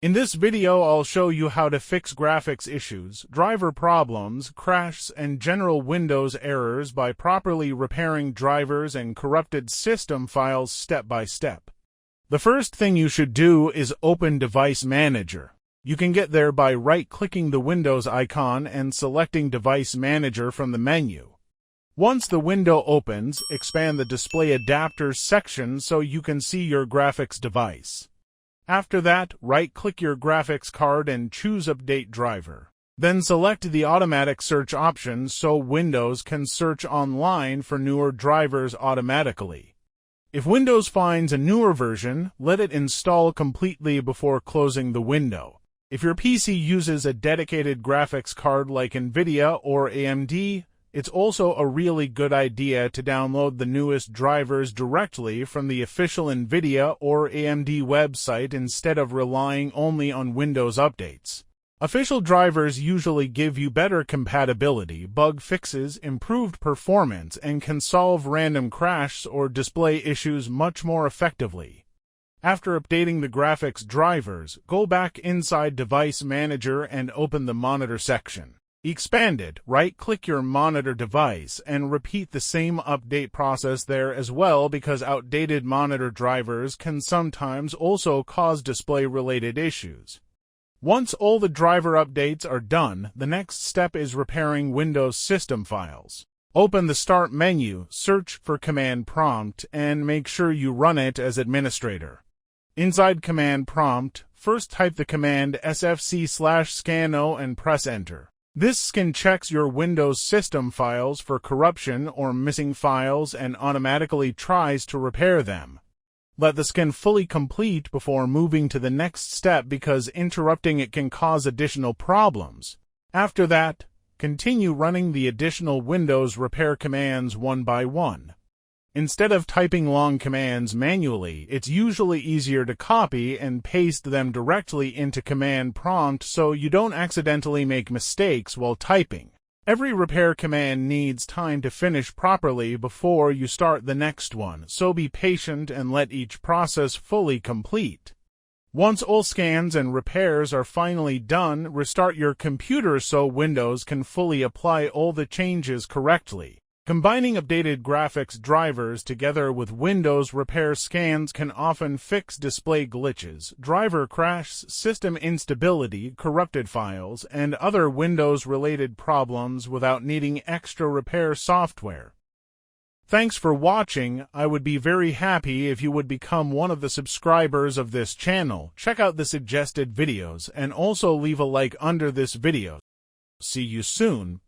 In this video, I'll show you how to fix graphics issues, driver problems, crashes, and general Windows errors by properly repairing drivers and corrupted system files step by step. The first thing you should do is open Device Manager. You can get there by right-clicking the Windows icon and selecting Device Manager from the menu. Once the window opens, expand the Display Adapters section so you can see your graphics device. After that, right-click your graphics card and choose Update Driver. Then select the Automatic Search option so Windows can search online for newer drivers automatically. If Windows finds a newer version, let it install completely before closing the window. If your PC uses a dedicated graphics card like NVIDIA or AMD, it's also a really good idea to download the newest drivers directly from the official NVIDIA or AMD website instead of relying only on Windows updates. Official drivers usually give you better compatibility, bug fixes, improved performance, and can solve random crashes or display issues much more effectively. After updating the graphics drivers, go back inside Device Manager and open the Monitor section. Expand it, right-click your monitor device, and repeat the same update process there as well because outdated monitor drivers can sometimes also cause display-related issues. Once all the driver updates are done, the next step is repairing Windows system files. Open the Start menu, search for Command Prompt, and make sure you run it as administrator. Inside Command Prompt, first type the command sfc/scano and press Enter. This scan checks your Windows system files for corruption or missing files and automatically tries to repair them. Let the scan fully complete before moving to the next step because interrupting it can cause additional problems. After that, continue running the additional Windows repair commands one by one. Instead of typing long commands manually, it's usually easier to copy and paste them directly into Command Prompt so you don't accidentally make mistakes while typing. Every repair command needs time to finish properly before you start the next one, so be patient and let each process fully complete. Once all scans and repairs are finally done, restart your computer so Windows can fully apply all the changes correctly. Combining updated graphics drivers together with Windows repair scans can often fix display glitches, driver crashes, system instability, corrupted files, and other Windows-related problems without needing extra repair software. Thanks for watching. I would be very happy if you would become one of the subscribers of this channel. Check out the suggested videos and also leave a like under this video. See you soon.